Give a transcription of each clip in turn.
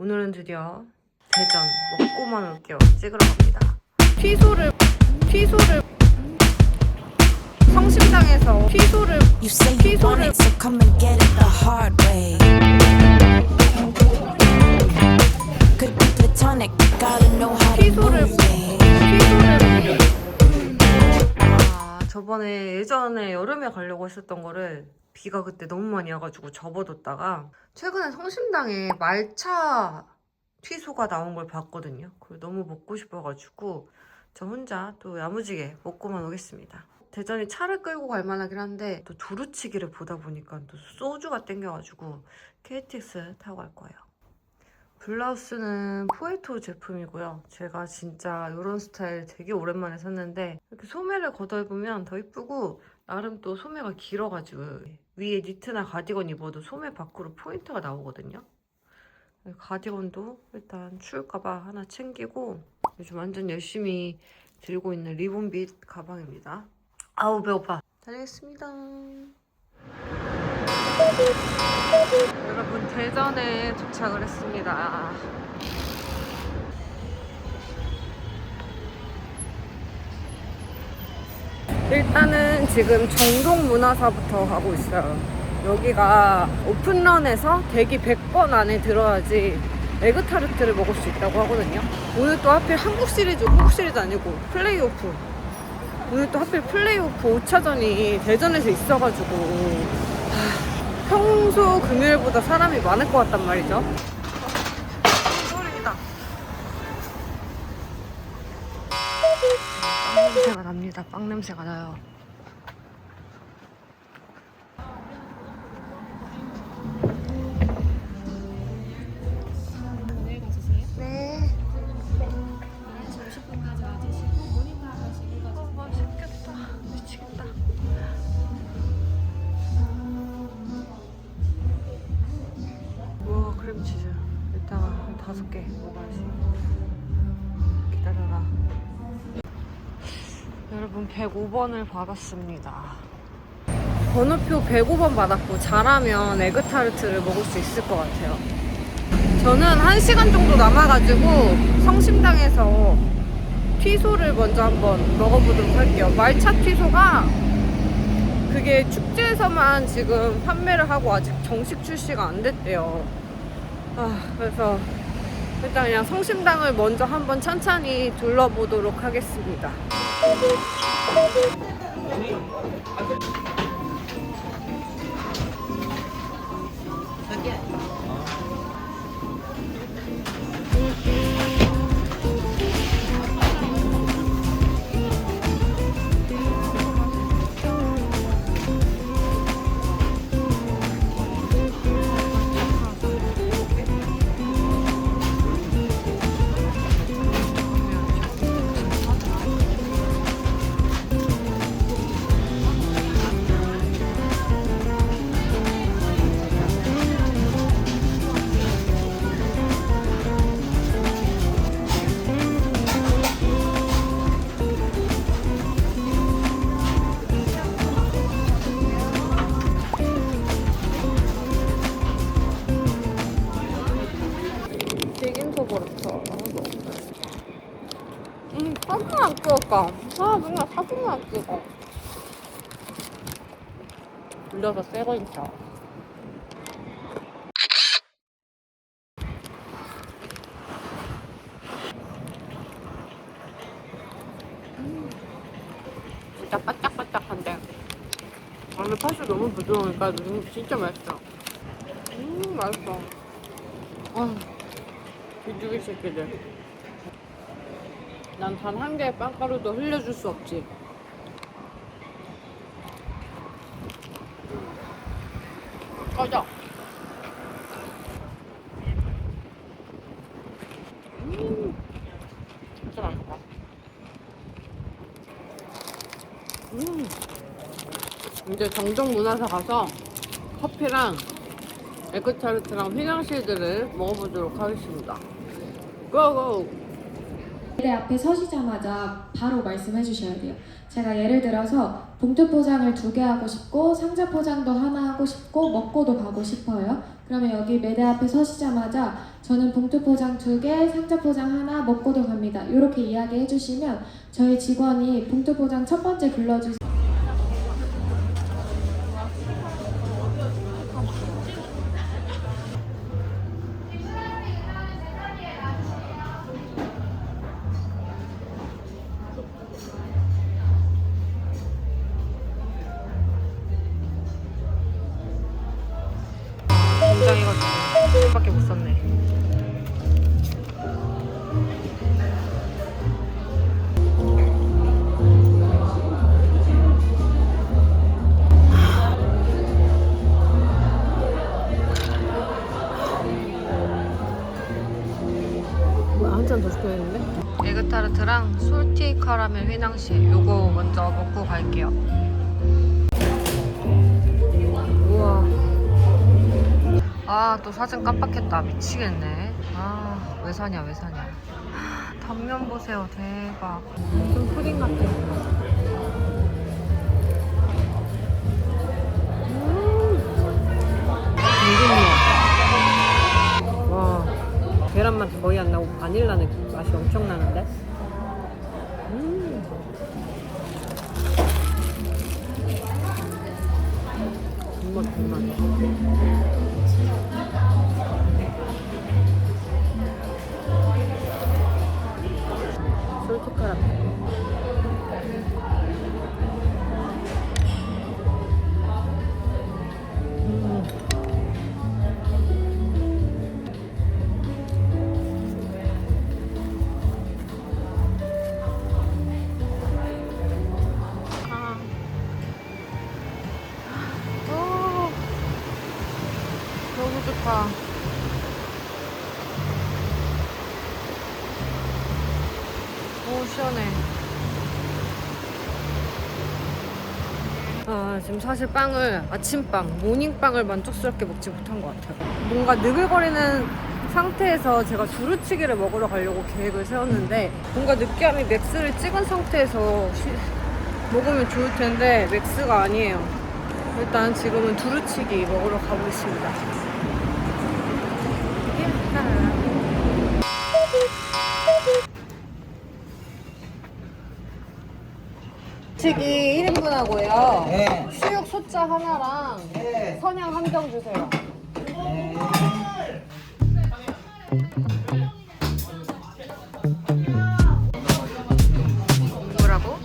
오늘은 드디어 대전 먹고만 올게요 찍으러 갑니다. 취소를 성심당에서 취소를 You say you want it, so come and get it the hard way. Could be platonic, gotta know how to move it. 저번에 예전에 여름에 가려고 했었던 거를 비가 그때 너무 많이 와가지고 접어뒀다가 최근에 성심당에 말차 취소가 나온 걸 봤거든요. 그걸 너무 먹고 싶어가지고 저 혼자 또 야무지게 먹고만 오겠습니다. 대전이 차를 끌고 갈 만하긴 한데 또 두루치기를 보다 보니까 또 소주가 땡겨가지고 KTX 타고 갈 거예요. 블라우스는 포에토 제품이고요. 제가 진짜 이런 스타일 되게 오랜만에 샀는데 이렇게 소매를 걷어입으면 더 이쁘고 나름 또 소매가 길어가지고 위에 니트나 가디건 입어도 소매 밖으로 포인트가 나오거든요. 가디건도 일단 추울까봐 하나 챙기고 요즘 완전 열심히 들고 있는 리본빗 가방입니다. 아우 배고파. 다녀오겠습니다. 여러분 대전에 도착을 했습니다. 일단은 지금 정동문화사부터 가고 있어요. 여기가 오픈런에서 대기 100번 안에 들어야지 에그타르트를 먹을 수 있다고 하거든요. 오늘 또 하필 한국 시리즈 아니고 플레이오프. 오늘 또 하필 플레이오프 5차전이 대전에서 있어가지고 평소 금요일보다 사람이 많을 것 같단 말이죠. 소리다. 빵 냄새가 납니다. 빵 냄새가 나요. 네. 점심분까지 와주시고 모니터 하나씩 읽어주세요. 맛있겠다. 미치겠다. 우와 크림치즈. 이따가 한 5개 먹어야지. 기다려라. 여러분 105번을 받았습니다. 번호표 105번 받았고 잘하면 에그타르트를 먹을 수 있을 것 같아요. 저는 1시간 정도 남아가지고 성심당에서 튀소를 먼저 한번 먹어보도록 할게요. 말차 튀소가 그게 축제에서만 지금 판매를 하고 아직 정식 출시가 안 됐대요. 그래서 일단 그냥 성심당을 먼저 한번 천천히 둘러보도록 하겠습니다. 사진 안 찍을까? 맨날 사진을 안 찍어. 불려서 새거 있어. 진짜 바짝바짝한데 안에 팥이 너무 부드러우니까 진짜 맛있어. 맛있어. 비주기 새끼들. 난 단 한 개의 빵가루도 흘려줄 수 없지. 꺼져. 진짜 맛있다. 이제 정동문화사 가서 커피랑 에그타르트랑 휘낭시드를 먹어보도록 하겠습니다. 고고! 매대 앞에 서시자마자 바로 말씀해 주셔야 돼요. 제가 예를 들어서 봉투 포장을 2개 하고 싶고 상자 포장도 하나 하고 싶고 먹고도 가고 싶어요. 그러면 여기 매대 앞에 서시자마자 저는 봉투 포장 2개, 상자 포장 하나, 먹고도 갑니다. 이렇게 이야기해 주시면 저희 직원이 봉투 포장 첫 번째 불러주세요. 긴장해가지고 밖에 못 썼네. 뭐야, 한 잔 더 시켜야겠는데? 에그타르트랑 솔티 카라멜 휘낭시에 요거 먼저 먹고 갈게요. 우와. 아, 또 사진 깜빡했다. 미치겠네. 아, 왜 사냐, 왜 사냐. 단면 보세요. 대박. 좀 푸딩 같아. 되게 와, 계란맛 거의 안 나고 바닐라 느낌 맛이 엄청 나는데? 정말. 솔직하라. 너무 좋다. 오, 시원해. 아, 지금 사실 빵을, 아침빵, 모닝빵을 만족스럽게 먹지 못한 것 같아요. 뭔가 느글거리는 상태에서 제가 두루치기를 먹으러 가려고 계획을 세웠는데 뭔가 느끼함이 맥스를 찍은 상태에서 먹으면 좋을 텐데 맥스가 아니에요. 일단 지금은 두루치기 먹으러 가보겠습니다. 두루치기 1인분하고요. 네. 수육 소자 하나랑 네. 선양 한 병 주세요. 뭐라고?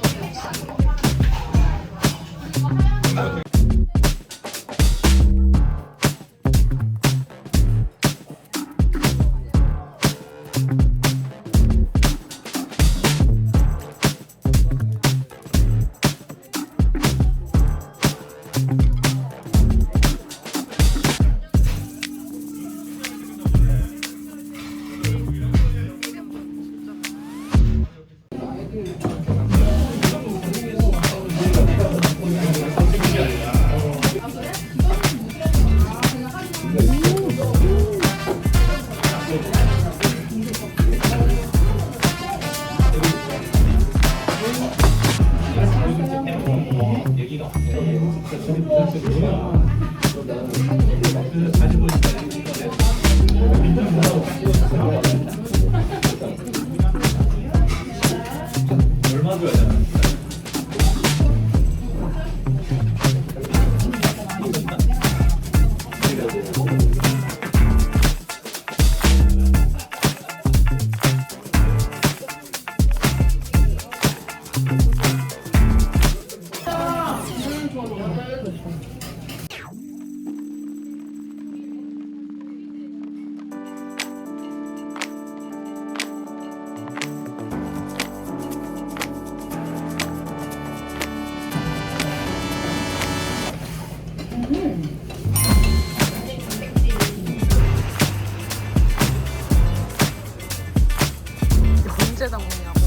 언제 다 먹냐고.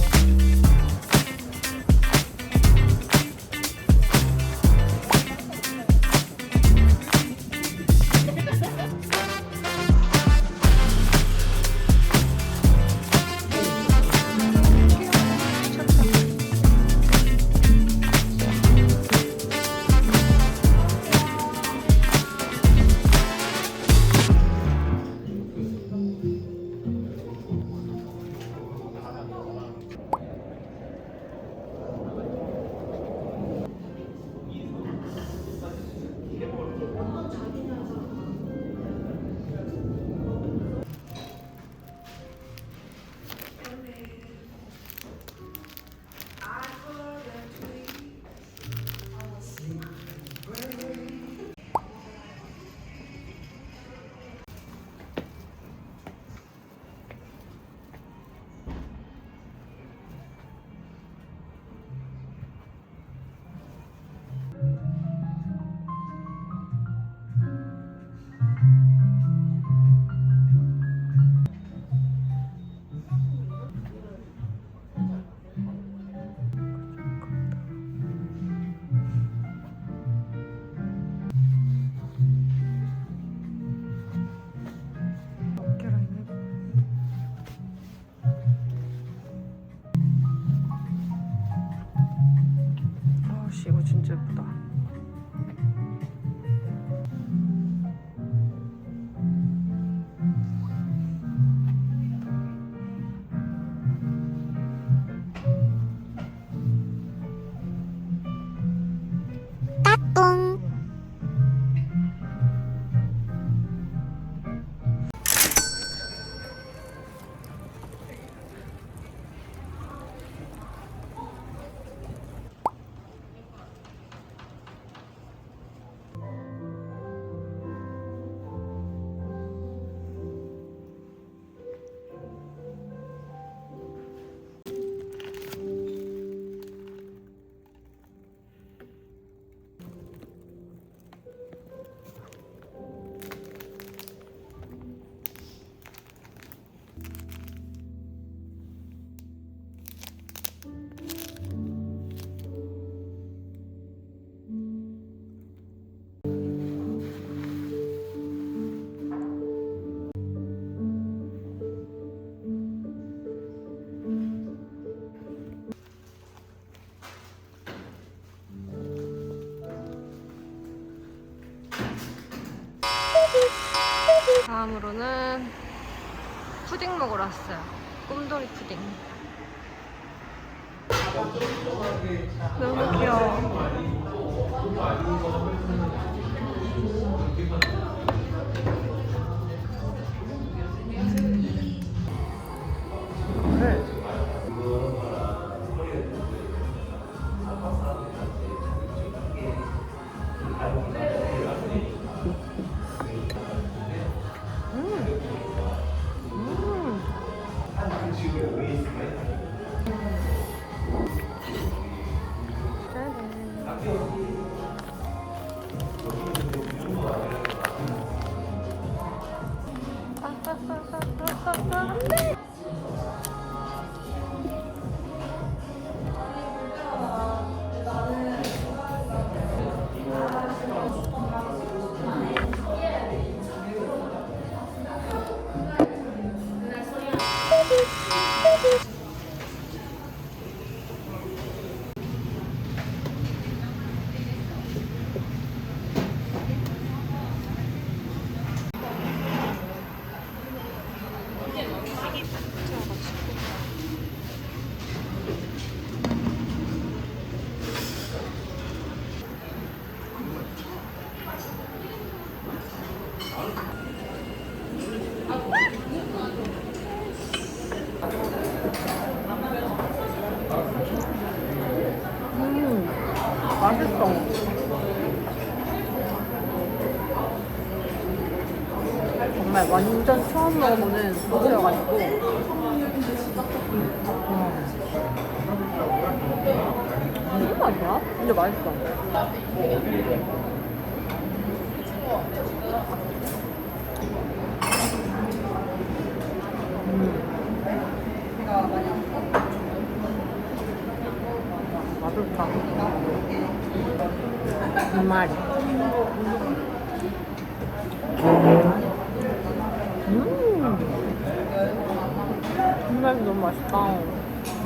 다음으로는 푸딩 먹으러 왔어요. 꿈돌이 푸딩. 너무 귀여워. 맛있어. 정말 완전 처음 먹어보는 소스여가지고. 무슨 맛이야? 근데 맛있어. 맛있다. 정말. 정말 너무 맛있다.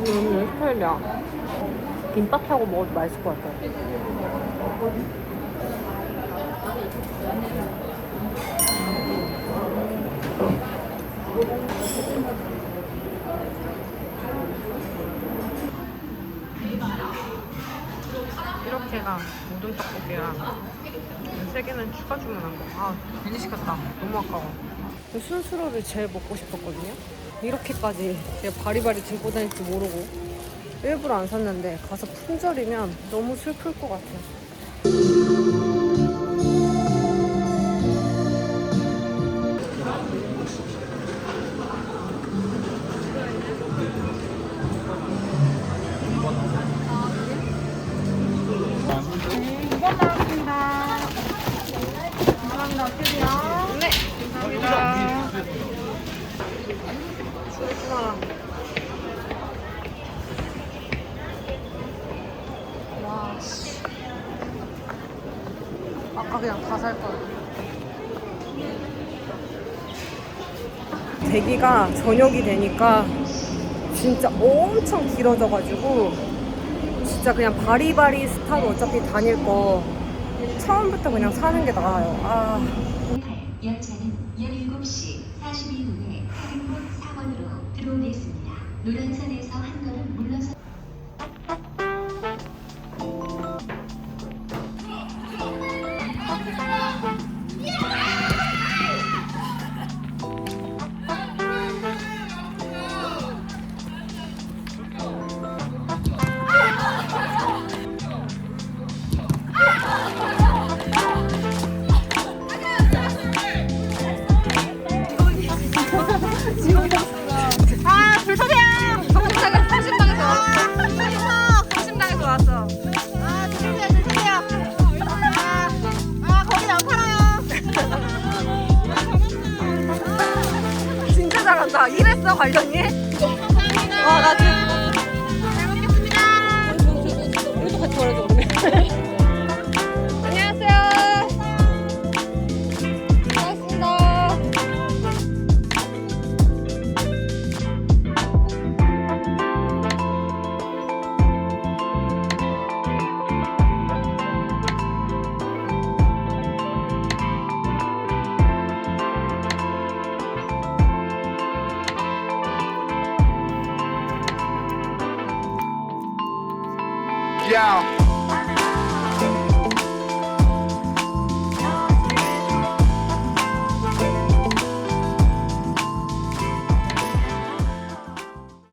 이거 너무 내 스타일이야. 김밥하고 먹어도 맛있을 것 같아. 이렇게가 모든 떡볶이랑 3개는 추가 주문한 거. 아, 괜히 시켰다. 너무 아까워. 순수로를 제일 먹고 싶었거든요. 이렇게까지 제가 바리바리 들고 다닐 줄 모르고 일부러 안 샀는데 가서 품절이면 너무 슬플 것 같아요. 이번 나왔습니다. 감사합니다. 어때요? 네. 감사합니다. 좋구나. 와, 씨. 아까 그냥 다 살 걸. 대기가 저녁이 되니까 진짜 엄청 길어져가지고 진짜 그냥 바리바리 스타로 어차피 다닐 거 처음부터 그냥 사는 게 나아요. 아. 열차는 17시 42분에 타림문 4번으로 들어오겠습니다. 노란선에서 한 걸음 물러서 줄 서세요! 거심당에서 왔어. 거심당에서 왔어. 줄 서세요. 거긴 안 팔아요. 진짜 잘한다. 이랬어, 관련이? 감사합니다. 나 지금. 잘 먹겠습니다. 우리도 같이 말해줘, 그러면. 안녕하세요. 고맙습니다. Yeah.